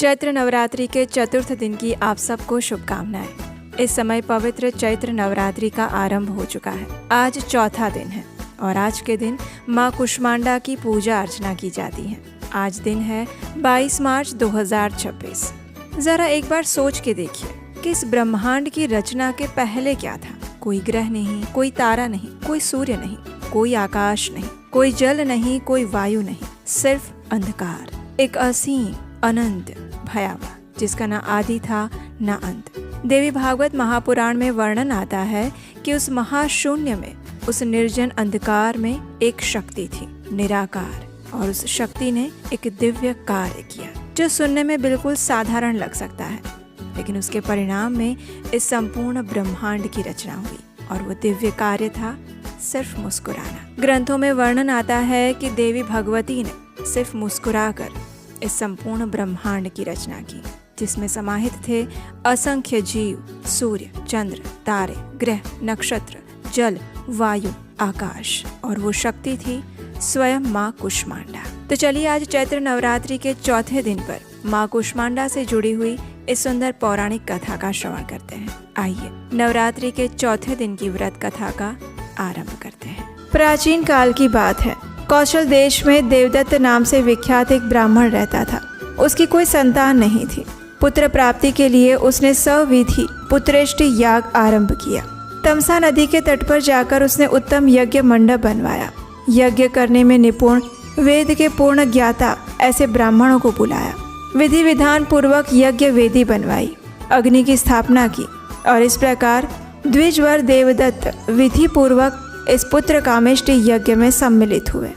चैत्र नवरात्रि के चतुर्थ दिन की आप सबको शुभकामनाएं। इस समय पवित्र चैत्र नवरात्रि का आरंभ हो चुका है। आज चौथा दिन है और आज के दिन माँ कुष्मांडा की पूजा अर्चना की जाती है। आज दिन है 22 मार्च 2026। जरा एक बार सोच के देखिए कि इस ब्रह्मांड की रचना के पहले क्या था। कोई ग्रह नहीं, कोई तारा नहीं, कोई सूर्य नहीं, कोई आकाश नहीं, कोई जल नहीं, कोई वायु नहीं, सिर्फ अंधकार। एक असीम अनंत भयावह जिसका ना आदि था ना अंत। देवी भागवत महापुराण में वर्णन आता है कि उस महाशून्य में, उस निर्जन अंधकार में एक शक्ति थी, निराकार, और उस शक्ति ने एक दिव्य कार्य किया जो सुनने में बिल्कुल साधारण लग सकता है, लेकिन उसके परिणाम में इस संपूर्ण ब्रह्मांड की रचना हुई। और वो दिव्य कार्य था सिर्फ मुस्कुराना। ग्रंथों में वर्णन आता है कि देवी भगवती ने सिर्फ मुस्कुराकर इस संपूर्ण ब्रह्मांड की रचना की, जिसमें समाहित थे असंख्य जीव, सूर्य, चंद्र, तारे, ग्रह, नक्षत्र, जल, वायु, आकाश, और वो शक्ति थी स्वयं माँ कुष्मांडा। तो चलिए आज चैत्र नवरात्रि के चौथे दिन पर माँ कुष्मांडा से जुड़ी हुई इस सुंदर पौराणिक कथा का श्रवण करते हैं। आइए नवरात्रि के चौथे दिन की व्रत कथा का आरंभ करते हैं। प्राचीन काल की बात है। कौशल देश में देवदत्त नाम से विख्यात एक ब्राह्मण रहता था। उसकी कोई संतान नहीं थी। पुत्र प्राप्ति के लिए उसने सविधि पुत्रेष्टि याग आरंभ किया। तमसा नदी के तट पर जाकर उसने उत्तम यज्ञ मंडप बनवाया। यज्ञ करने में निपुण, वेद के पूर्ण ज्ञाता ऐसे ब्राह्मणों को बुलाया। विधि विधान पूर्वक यज्ञ वेदी बनवाई, अग्नि की स्थापना की, और इस प्रकार द्विजवर देवदत्त विधि पूर्वक इस पुत्र कामेष्टि यज्ञ में सम्मिलित हुए।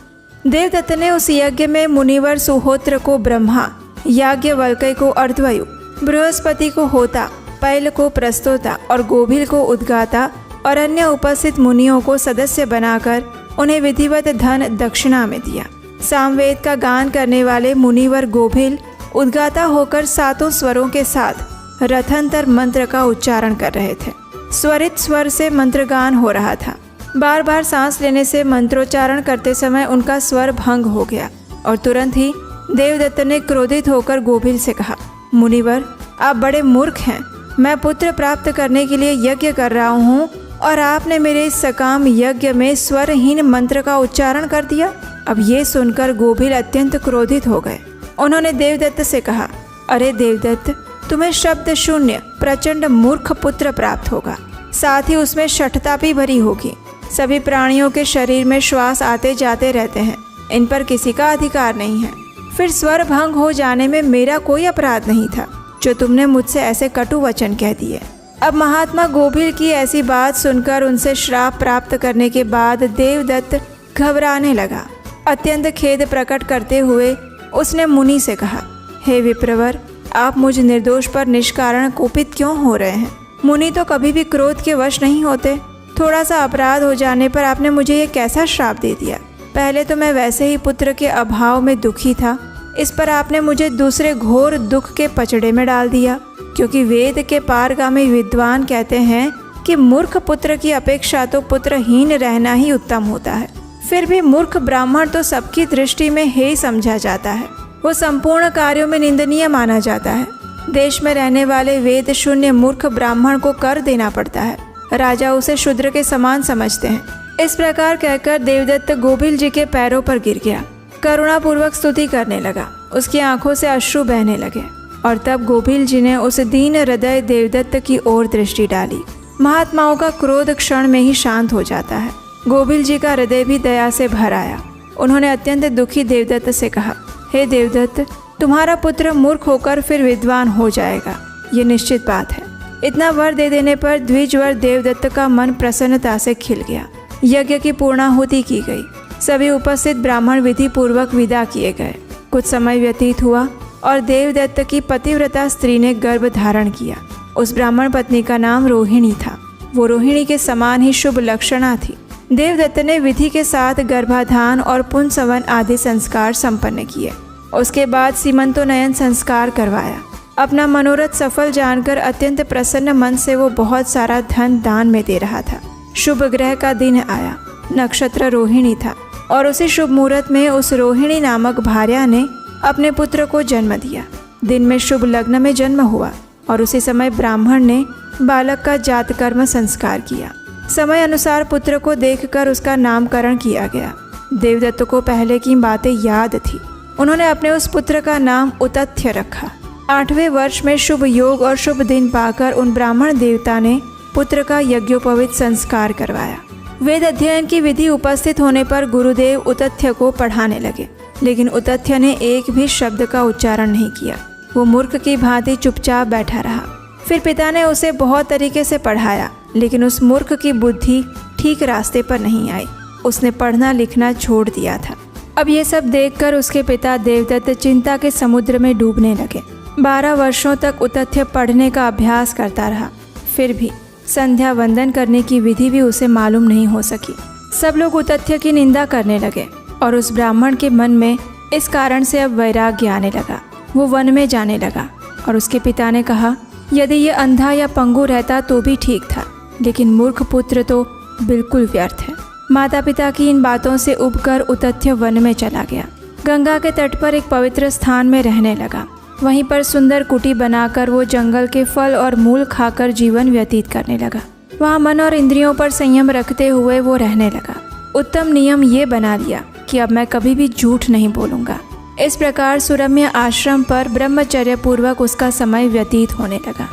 देवदत्त ने उस यज्ञ में मुनिवर सुहोत्र को ब्रह्मा, याज्ञवल्क्य को अर्धवायु, बृहस्पति को होता, पैल को प्रस्तोता और गोभिल को उद्गाता और अन्य उपस्थित मुनियों को सदस्य बनाकर उन्हें विधिवत धन दक्षिणा में दिया। सामवेद का गान करने वाले मुनिवर गोभिल उद्गाता होकर सातों स्वरों के साथ रथंतर मंत्र का उच्चारण कर रहे थे। स्वरित स्वर से मंत्रगान हो रहा था। बार बार सांस लेने से मंत्रोच्चारण करते समय उनका स्वर भंग हो गया और तुरंत ही देवदत्त ने क्रोधित होकर गोभिल से कहा, मुनिवर, आप बड़े मूर्ख हैं। मैं पुत्र प्राप्त करने के लिए यज्ञ कर रहा हूँ और आपने मेरे इस सकाम यज्ञ में स्वरहीन मंत्र का उच्चारण कर दिया। अब ये सुनकर गोभिल अत्यंत क्रोधित हो गए। उन्होंने देवदत्त से कहा, अरे देवदत्त, तुम्हें शब्द शून्य प्रचंड मूर्ख पुत्र प्राप्त होगा, साथ ही उसमें शठता भी भरी होगी। सभी प्राणियों के शरीर में श्वास आते जाते रहते हैं, इन पर किसी का अधिकार नहीं है। फिर स्वर भंग हो जाने में मेरा कोई अपराध नहीं था जो तुमने मुझसे ऐसे कटु वचन कह दिए। अब महात्मा गोभिल की ऐसी बात सुनकर उनसे श्राप प्राप्त करने के बाद देवदत्त घबराने लगा। अत्यंत खेद प्रकट करते हुए उसने मुनि से कहा, हे विप्रवर, आप मुझ निर्दोष पर निष्कारण कुपित क्यों हो रहे हैं? मुनि तो कभी भी क्रोध के वश नहीं होते। थोड़ा सा अपराध हो जाने पर आपने मुझे ये कैसा श्राप दे दिया? पहले तो मैं वैसे ही पुत्र के अभाव में दुखी था, इस पर आपने मुझे दूसरे घोर दुख के पचड़े में डाल दिया। क्योंकि वेद के पारगामी विद्वान कहते हैं कि मूर्ख पुत्र की अपेक्षा तो पुत्रहीन रहना ही उत्तम होता है। फिर भी मूर्ख ब्राह्मण तो सबकी दृष्टि में हेय समझा जाता है। वो संपूर्ण कार्यों में निंदनीय माना जाता है। देश में रहने वाले वेद शून्य मूर्ख ब्राह्मण को कर देना पड़ता है। राजा उसे शूद्र के समान समझते हैं। इस प्रकार कहकर देवदत्त गोभिल जी के पैरों पर गिर गया, करुणापूर्वक स्तुति करने लगा। उसकी आंखों से अश्रु बहने लगे और तब गोभिल जी ने उस दीन हृदय देवदत्त की ओर दृष्टि डाली। महात्माओं का क्रोध क्षण में ही शांत हो जाता है। गोभिल जी का हृदय भी दया से भर आया। उन्होंने अत्यंत दुखी देवदत्त से कहा, हे देवदत्त, तुम्हारा पुत्र मूर्ख होकर फिर विद्वान हो जाएगा, ये निश्चित बात है। इतना वर दे देने पर द्विजवर देवदत्त का मन प्रसन्नता से खिल गया। यज्ञ की पूर्णाहुति की गई। सभी उपस्थित ब्राह्मण विधि पूर्वक विदा किए गए। कुछ समय व्यतीत हुआ और देवदत्त की पतिव्रता स्त्री ने गर्भ धारण किया। उस ब्राह्मण पत्नी का नाम रोहिणी था। वो रोहिणी के समान ही शुभ लक्षणा थी। देवदत्त ने विधि के साथ गर्भाधान और पुंसवन आदि संस्कार संपन्न किए। उसके बाद सीमंतोनयन संस्कार करवाया। अपना मनोरथ सफल जानकर अत्यंत प्रसन्न मन से वो बहुत सारा धन दान में दे रहा था। शुभ ग्रह का दिन आया। नक्षत्र रोहिणी था और उसी शुभ मुहूर्त में उस रोहिणी नामक भार्या ने अपने पुत्र को जन्म दिया। दिन में शुभ लग्न में जन्म हुआ और उसी समय ब्राह्मण ने बालक का जात कर्म संस्कार किया। समय अनुसार पुत्र को देखकर उसका नामकरण किया गया। देवदत्त को पहले की बातें याद थी। उन्होंने अपने उस पुत्र का नाम उतथ्य रखा। 8वें वर्ष में शुभ योग और शुभ दिन पाकर उन ब्राह्मण देवता ने पुत्र का यज्ञोपवीत संस्कार करवाया। वेद अध्ययन की विधि उपस्थित होने पर गुरुदेव उतथ्य को पढ़ाने लगे, लेकिन उतथ्य ने एक भी शब्द का उच्चारण नहीं किया। वो मूर्ख की भांति चुपचाप बैठा रहा। फिर पिता ने उसे बहुत तरीके से पढ़ाया, लेकिन उस मूर्ख की बुद्धि ठीक रास्ते पर नहीं आई। उसने पढ़ना लिखना छोड़ दिया था। अब ये सब देखकर उसके पिता देवदत्त चिंता के समुद्र में डूबने लगे। 12 वर्षों तक उतथ्य पढ़ने का अभ्यास करता रहा, फिर भी संध्या वंदन करने की विधि भी उसे मालूम नहीं हो सकी। सब लोग उतथ्य की निंदा करने लगे और उस ब्राह्मण के मन में इस कारण से अब वैराग्य आने लगा। वो वन में जाने लगा और उसके पिता ने कहा, यदि ये अंधा या पंगु रहता तो भी ठीक था, लेकिन मूर्ख पुत्र तो बिल्कुल व्यर्थ है। माता पिता की इन बातों से उबकर उतथ्य वन में चला गया। गंगा के तट पर एक पवित्र स्थान में रहने लगा। वहीं पर सुंदर कुटी बनाकर वो जंगल के फल और मूल खाकर जीवन व्यतीत करने लगा। वहाँ मन और इंद्रियों पर संयम रखते हुए वो रहने लगा। उत्तम नियम ये बना लिया कि अब मैं कभी भी झूठ नहीं बोलूँगा। इस प्रकार सुरम्य आश्रम पर ब्रह्मचर्य पूर्वक उसका समय व्यतीत होने लगा।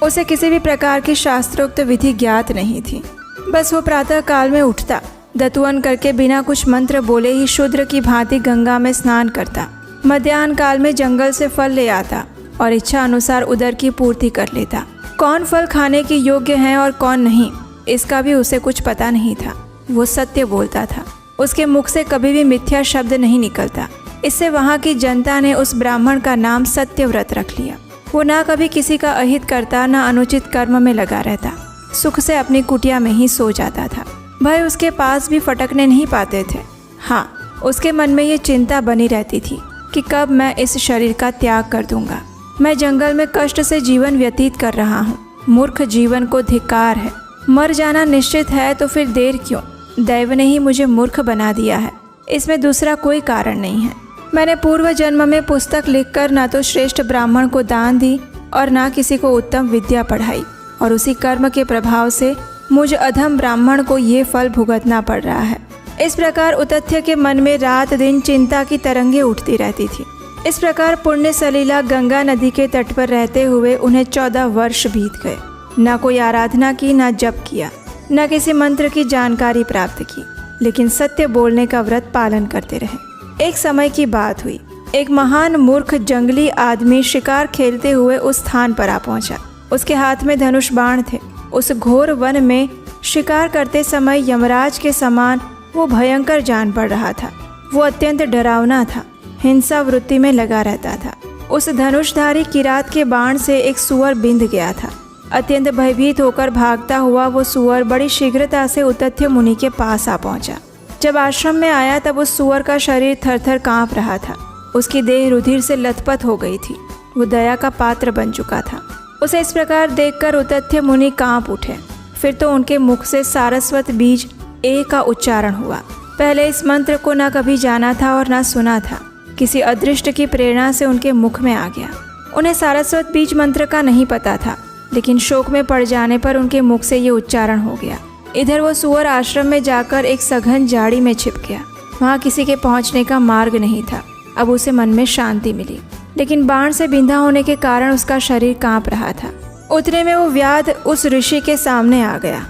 उसे किसी भी प्रकार की शास्त्रोक्त विधि ज्ञात नहीं थी। बस वो प्रातः काल में उठता, दतुअन करके बिना कुछ मंत्र बोले ही शूद्र की भांति गंगा में स्नान करता। मध्याह्न काल में जंगल से फल ले आता और इच्छा अनुसार उदर की पूर्ति कर लेता। कौन फल खाने के योग्य हैं और कौन नहीं, इसका भी उसे कुछ पता नहीं था। वो सत्य बोलता था। उसके मुख से कभी भी मिथ्या शब्द नहीं निकलता। इससे वहाँ की जनता ने उस ब्राह्मण का नाम सत्यव्रत रख लिया। वो ना कभी किसी का अहित करता, ना अनुचित कर्म में लगा रहता। सुख से अपनी कुटिया में ही सो जाता था। भय उसके पास भी फटकने नहीं पाते थे। हाँ, उसके मन में ये चिंता बनी रहती थी कि कब मैं इस शरीर का त्याग कर दूंगा। मैं जंगल में कष्ट से जीवन व्यतीत कर रहा हूँ। मूर्ख जीवन को धिक्कार है। मर जाना निश्चित है तो फिर देर क्यों? दैव ने ही मुझे मूर्ख बना दिया है, इसमें दूसरा कोई कारण नहीं है। मैंने पूर्व जन्म में पुस्तक लिखकर ना तो श्रेष्ठ ब्राह्मण को दान दी और ना किसी को उत्तम विद्या पढ़ाई, और उसी कर्म के प्रभाव से मुझ अधम ब्राह्मण को ये फल भुगतना पड़ रहा है। इस प्रकार उतथ्य के मन में रात दिन चिंता की तरंगें उठती रहती थी। इस प्रकार पुण्य सलीला गंगा नदी के तट पर रहते हुए उन्हें 14 वर्ष बीत गए। न कोई आराधना की, न जप किया, न किसी मंत्र की जानकारी प्राप्त की, लेकिन सत्य बोलने का व्रत पालन करते रहे। एक समय की बात हुई। एक महान मूर्ख जंगली आदमी शिकार खेलते हुए उस स्थान पर आ पहुंचा। उसके हाथ में धनुष बाण थे। उस घोर वन में शिकार करते समय यमराज के समान वो भयंकर जान पड़ रहा था। वो अत्यंत डरावना था, हिंसा वृत्ति में लगा रहता था। उस धनुषधारी किरात के बाण से एक सुअर बिंध गया था। अत्यंत भयभीत होकर भागता हुआ वो सुअर बड़ी शीघ्रता से उतथ्य मुनि के पास आ पहुंचा। जब आश्रम में आया तब उस सुअर का शरीर थरथर कांप रहा था। उसकी देह रुधिर से लथपथ हो गई थी। वो दया का पात्र बन चुका था। उसे इस प्रकार देखकर उतथ्य मुनि कांप उठे। फिर तो उनके मुख से सारस्वत बीज ए का उच्चारण हुआ। पहले इस मंत्र को न कभी जाना था और न सुना था। किसी अदृष्ट की प्रेरणा से उनके मुख में आ गया। उन्हें सारस्वत बीज मंत्र का नहीं पता था, लेकिन शोक में पड़ जाने पर उनके मुख से ये उच्चारण हो गया। इधर वो सुअर आश्रम में जाकर एक सघन झाड़ी में छिप गया। वहाँ किसी के पहुँचने का मार्ग नहीं था। अब उसे मन में शांति मिली, लेकिन बाण से बिंधा होने के कारण उसका शरीर कांप रहा था। उतने में वो व्याध उस ऋषि के सामने आ गया।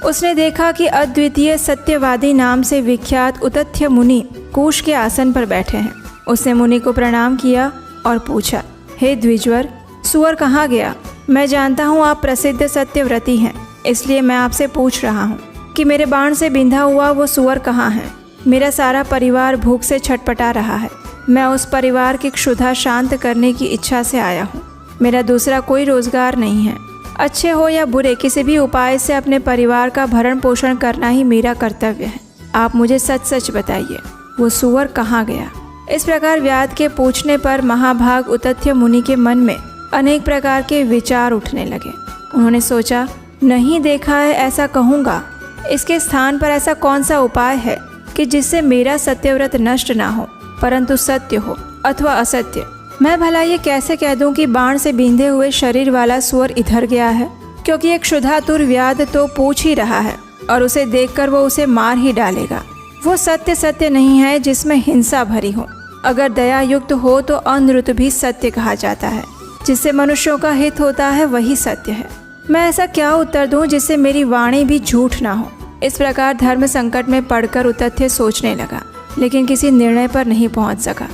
उसने देखा कि अद्वितीय सत्यवादी नाम से विख्यात उतथ्य मुनि कुश के आसन पर बैठे हैं। उसने मुनि को प्रणाम किया और पूछा, हे द्विजवर, सुअर कहाँ गया? मैं जानता हूँ आप प्रसिद्ध सत्यव्रती हैं, इसलिए मैं आपसे पूछ रहा हूँ कि मेरे बाण से बिंधा हुआ वो सुअर कहाँ है? मेरा सारा परिवार भूख से छटपटा रहा है। मैं उस परिवार की क्षुधा शांत करने की इच्छा से आया हूँ। मेरा दूसरा कोई रोजगार नहीं है। अच्छे हो या बुरे, किसी भी उपाय से अपने परिवार का भरण पोषण करना ही मेरा कर्तव्य है। आप मुझे सच सच बताइए, वो सुअर कहाँ गया? इस प्रकार व्याध के पूछने पर महाभाग उतथ्य मुनि के मन में अनेक प्रकार के विचार उठने लगे। उन्होंने सोचा, नहीं देखा है ऐसा कहूँगा। इसके स्थान पर ऐसा कौन सा उपाय है कि जिससे मेरा सत्यव्रत नष्ट ना हो, परंतु सत्य हो अथवा असत्य, मैं भला ये कैसे कह दूं कि बाण से बींधे हुए शरीर वाला सुअर इधर गया है, क्योंकि एक क्षुधातुर व्याध तो पूछ ही रहा है और उसे देखकर वो उसे मार ही डालेगा। वो सत्य सत्य नहीं है जिसमें हिंसा भरी हो। अगर दया युक्त हो तो अनृत भी सत्य कहा जाता है। जिससे मनुष्यों का हित होता है वही सत्य है। मैं ऐसा क्या उत्तर दूं जिससे मेरी वाणी भी झूठ ना हो। इस प्रकार धर्म संकट में पड़कर उतथ्य सोचने लगा, लेकिन किसी निर्णय पर नहीं पहुंच सका।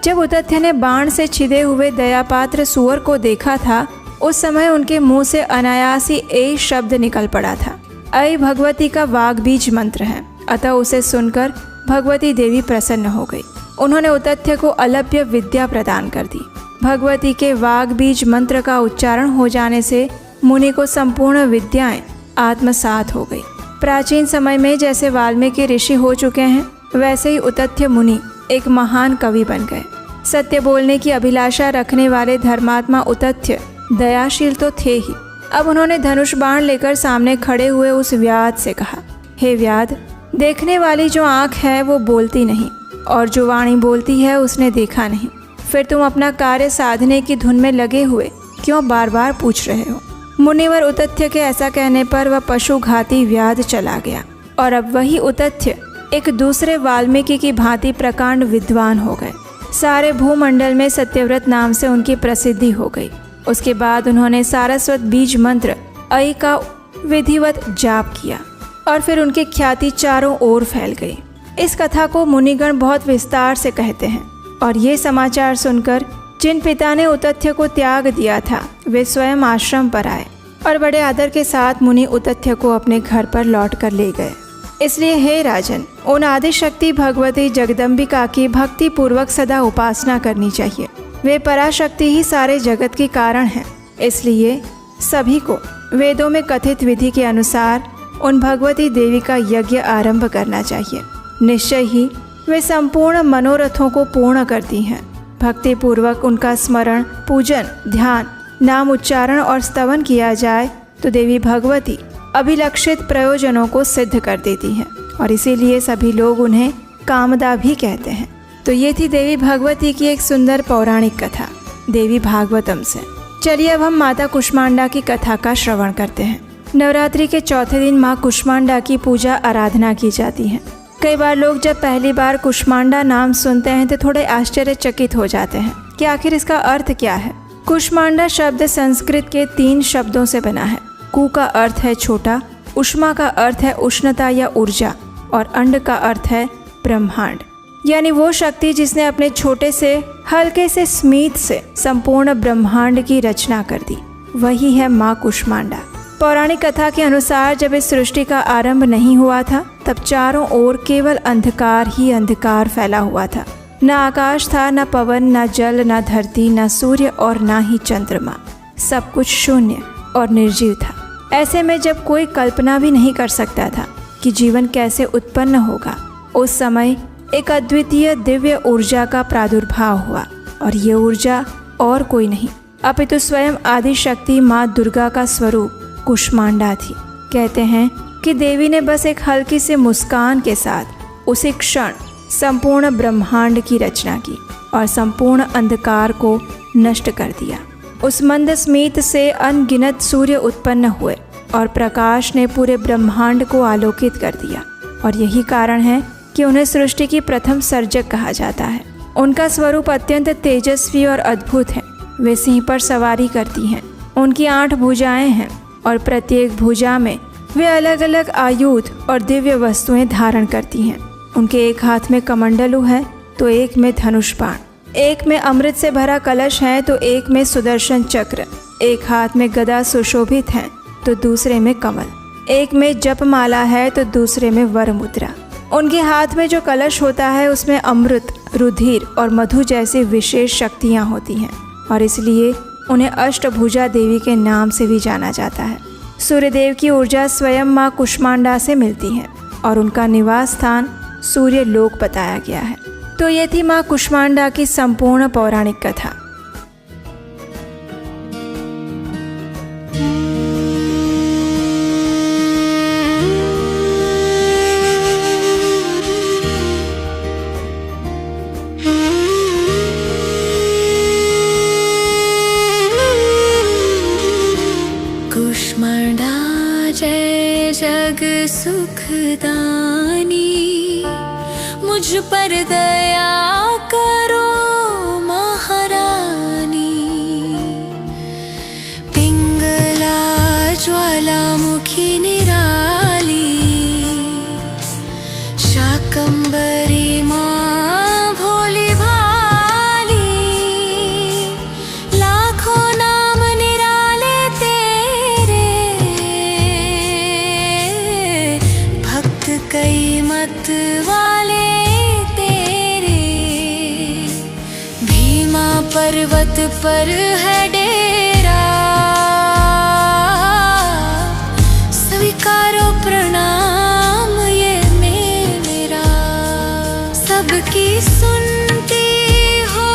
जब उतथ्य ने बाण से छिदे हुए दयापात्र सुअर को देखा था, उस समय उनके मुंह से अनायास ही एक शब्द निकल पड़ा था। ऐ भगवती का वाग्बीज मंत्र है। अतः उसे सुनकर भगवती देवी प्रसन्न हो गई। उन्होंने उतथ्य को अलभ्य विद्या प्रदान कर दी। भगवती के वाग्बीज मंत्र का उच्चारण हो जाने से मुनि को संपूर्ण विद्याएं आत्मसात हो गई। प्राचीन समय में जैसे वाल्मीकि ऋषि हो चुके हैं, वैसे ही उतथ्य मुनि एक महान कवि बन गए। सत्य बोलने की अभिलाषा रखने वाले धर्मात्मा उतथ्य दयाशील तो थे ही। अब उन्होंने धनुष बाण लेकर सामने खड़े हुए उस व्याध से कहा, हे व्याध, देखने वाली जो आँख है वो बोलती नहीं, और जो वाणी बोलती है उसने देखा नहीं। फिर तुम अपना कार्य साधने की धुन में लगे हुए क्यों बार बार पूछ रहे हो। मुनिवर उतथ्य के ऐसा कहने पर वह पशुघाती व्याध चला गया, और अब वही उतथ्य एक दूसरे वाल्मीकि की भांति प्रकांड विद्वान हो गए। सारे भूमंडल में सत्यव्रत नाम से उनकी प्रसिद्धि हो गई। उसके बाद उन्होंने सारस्वत बीज मंत्र ऐ का विधिवत जाप किया, और फिर उनकी ख्याति चारों ओर फैल गई। इस कथा को मुनिगण बहुत विस्तार से कहते हैं, और ये समाचार सुनकर जिन पिता ने उतथ्य को त्याग दिया था, वे स्वयं आश्रम पर आए और बड़े आदर के साथ मुनि उतथ्य को अपने घर पर लौट कर ले गए। इसलिए हे राजन, उन आदिशक्ति भगवती जगदम्बिका की भक्ति पूर्वक सदा उपासना करनी चाहिए। वे पराशक्ति ही सारे जगत के कारण हैं। इसलिए सभी को वेदों में कथित विधि के अनुसार उन भगवती देवी का यज्ञ आरंभ करना चाहिए। निश्चय ही वे संपूर्ण मनोरथों को पूर्ण करती हैं। भक्ति पूर्वक उनका स्मरण, पूजन, ध्यान, नाम उच्चारण और स्तवन किया जाए तो देवी भगवती अभिलक्षित प्रयोजनों को सिद्ध कर देती हैं, और इसीलिए सभी लोग उन्हें कामदा भी कहते हैं। तो ये थी देवी भगवती की एक सुंदर पौराणिक कथा देवी भागवतम से। चलिए अब हम माता कुष्मांडा की कथा का श्रवण करते हैं। नवरात्रि के चौथे दिन माँ कुष्मांडा की पूजा आराधना की जाती है। कई बार लोग जब पहली बार कुष्मांडा नाम सुनते हैं तो थोड़े आश्चर्यचकित हो जाते हैं कि आखिर इसका अर्थ क्या है। कुष्मांडा शब्द संस्कृत के 3 शब्दों से बना है। कु का अर्थ है छोटा, उष्मा का अर्थ है उष्णता या ऊर्जा, और अंड का अर्थ है ब्रह्मांड, यानी वो शक्ति जिसने अपने छोटे से हल्के से स्मित से संपूर्ण ब्रह्मांड की रचना कर दी, वही है माँ कुष्मांडा। पौराणिक कथा के अनुसार जब इस सृष्टि का आरंभ नहीं हुआ था, तब चारों ओर केवल अंधकार ही अंधकार फैला हुआ था। न आकाश था, न पवन, न जल, न धरती, न सूर्य और न ही चंद्रमा। सब कुछ शून्य और निर्जीव था। ऐसे में जब कोई कल्पना भी नहीं कर सकता था कि जीवन कैसे उत्पन्न होगा, उस समय एक अद्वितीय दिव्य ऊर्जा का प्रादुर्भाव हुआ, और ये ऊर्जा और कोई नहीं अपितु स्वयं आदि शक्ति माँ दुर्गा का स्वरूप कुष्मांडा थी। कहते हैं कि देवी ने बस एक हल्की सी मुस्कान के साथ उसी क्षण संपूर्ण ब्रह्मांड की रचना की और संपूर्ण अंधकार को नष्ट कर दिया। उस मंद स्मित से अनगिनत सूर्य उत्पन्न हुए और प्रकाश ने पूरे ब्रह्मांड को आलोकित कर दिया, और यही कारण है कि उन्हें सृष्टि की प्रथम सर्जक कहा जाता है। उनका स्वरूप अत्यंत तेजस्वी और अद्भुत है। वे सिंह पर सवारी करती हैं। उनकी 8 भुजाएं हैं, और प्रत्येक भुजा में वे अलग अलग आयुध और दिव्य वस्तुएं धारण करती हैं। उनके एक हाथ में कमंडलू है तो एक में धनुष बाण, एक में अमृत से भरा कलश है तो एक में सुदर्शन चक्र, एक हाथ में गदा सुशोभित है तो दूसरे में कमल, एक में जपमाला है तो दूसरे में वर मुद्रा। उनके हाथ में जो कलश होता है उसमें अमृत, रुधिर और मधु जैसी विशेष शक्तियाँ होती हैं, और इसलिए उन्हें अष्टभुजा देवी के नाम से भी जाना जाता है। सूर्यदेव की ऊर्जा स्वयं माँ कुष्मांडा से मिलती है, और उनका निवास स्थान सूर्य लोक बताया गया है। तो ये थी माँ कुष्मांडा की संपूर्ण पौराणिक कथा। जग सुखदानी, मुझ पर दया करो महारानी। पिंगला ज्वालामुखी निराली, शाकंभरी माँ भोली भाली। लाखों नाम निराले तेरे, भक्त कई मत वाले तेरे। भीमा पर्वत पर है डेरा, स्वीकारो प्रणाम ये मेरा। सबकी सुनती हो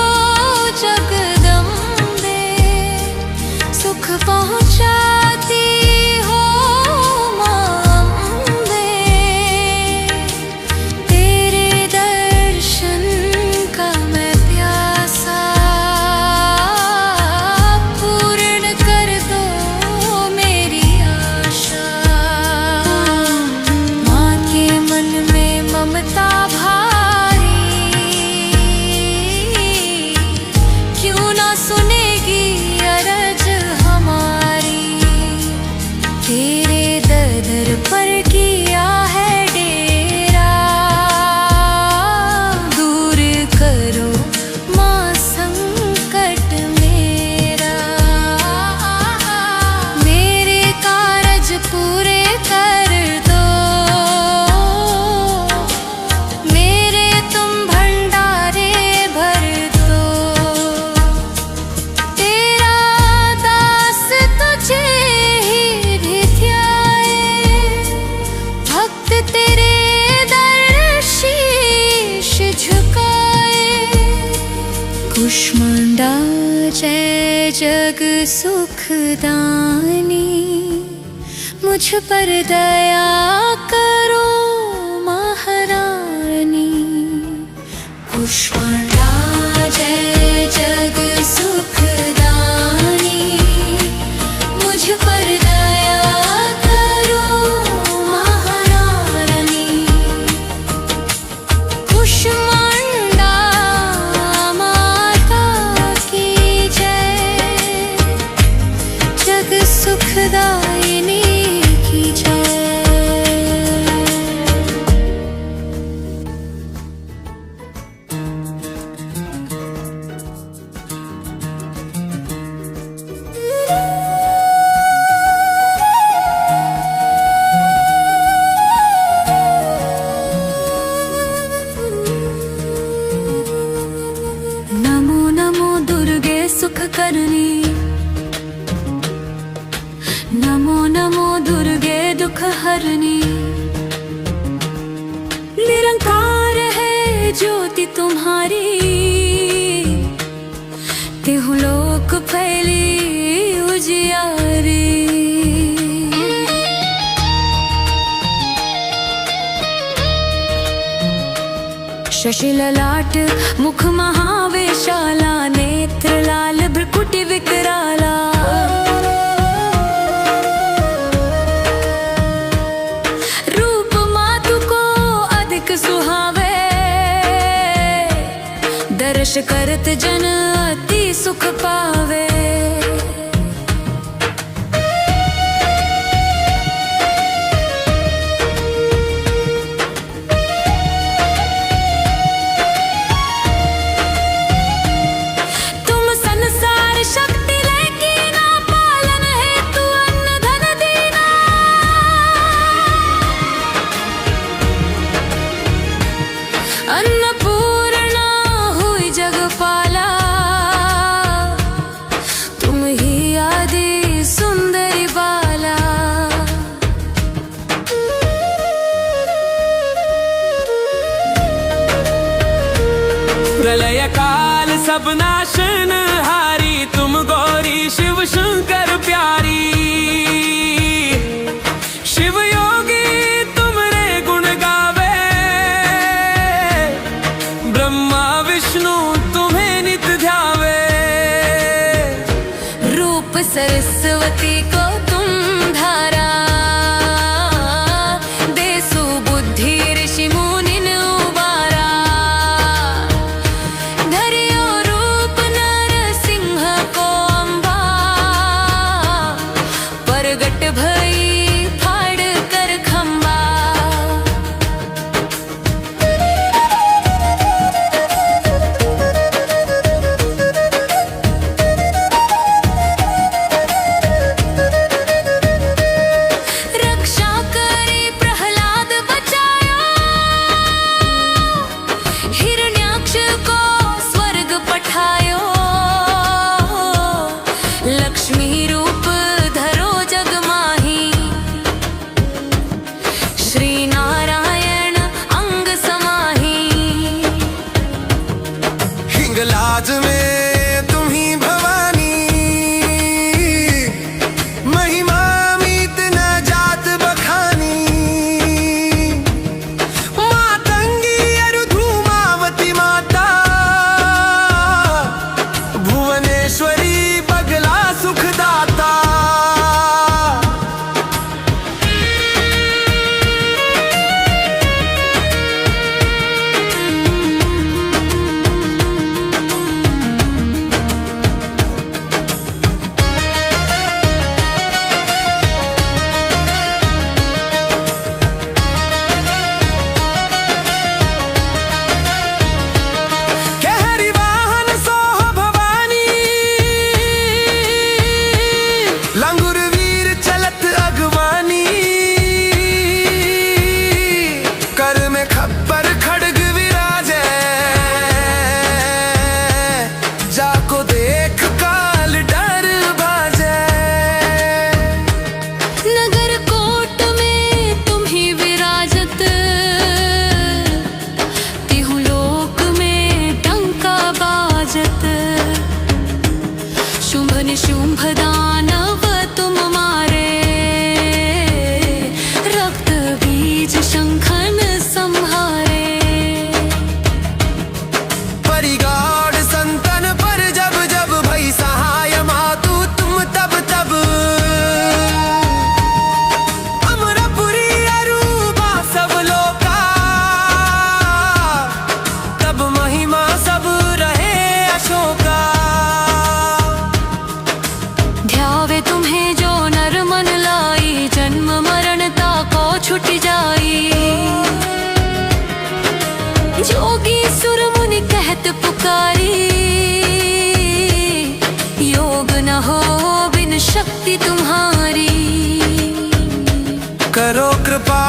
जगदम्बे, सुख पहुँचाती हो माँ अम्बे। तेरे दर्शन का मैं प्यासा, पूर्ण कर दो मेरी आशा। माँ के मन में ममता भारी, क्यों ना सुनेगी अरज हमारी। तेरे दर पर किया है डेरा, दूर करो माँ संकट मेरा। मेरे कारज पूरे कर दो, मेरे तुम भंडारे भर दो। तेरा दास तुझे ही भी ध्याए, भक्त तेरे दर शीश झुकाए। कुष्मांडा जय जग सुखदानी, मुझ पर दया करो महारानी। कुष्मांडा जय जग सुखदानी, मुझ पर दया करो महारानी। कुष्मांडा माता की जय, जग सुखदायिनी की जय। नमो नमो दुर्गे सुख करनी, नमो नमो दुर्गे दुख हरनी। निरंकार है ज्योति तुम्हारी, तेहु लोक फैली उजियारी। शशि ललाट मुख महावेशाला, नेत्र लाल भ्रुकुटि विकराला। रूप मातु को अधिक सुहावे, दर्श करत जन अति सुख पावे। तुम संसार शक्ति लेकी ना, पालन हेतु अन्न धन दीना। अन्नपूर्णा हुई जगपाला, तुम ही आदि सुंदरी बाला। प्रलय काल सब नाशन हारी, तुम गौरी शिव शंकर प्यारी। शिव योगी तुमरे गुण गावे, ब्रह्मा विष्णु तुम्हें नित ध्यावे। रूप सरस्वती को तुम धारा, लक्ष्मी रूप धरो जग माही, श्री नारायण अंग समाही। हिंगलाज में तुम्ही भवानी, महिमा मीत न जात बखानी। मातंगी अरु धूमावती माता, भुवनेश्वरी बगला सुखदाता। कहरी वाहन सोह भवानी, लंगुर वीर चलत अगवानी। कर में खप्पर खड्ग विराजे, जाको देख काल डर बाजे। नगर कोट में तुम ही विराजत, तिहु लोक में टंका बाजत। शुंभ निशुंभ दानव तुम मारे, रक्त बीज शंखन संहारे। परिगाढ़ संतन पर जब जब भई सहाय मातु तुम तब तब। अमरपुरी अरूपा सब लोका, तब महिमा सब रहे अशोका। ध्यावे तुम्हें जो नर मन लाई, जन्म मरणता को छुट जाई। जोगी सुर मुनि कहत पुकारी, योग न हो बिन शक्ति तुम्हारी। करो कृपा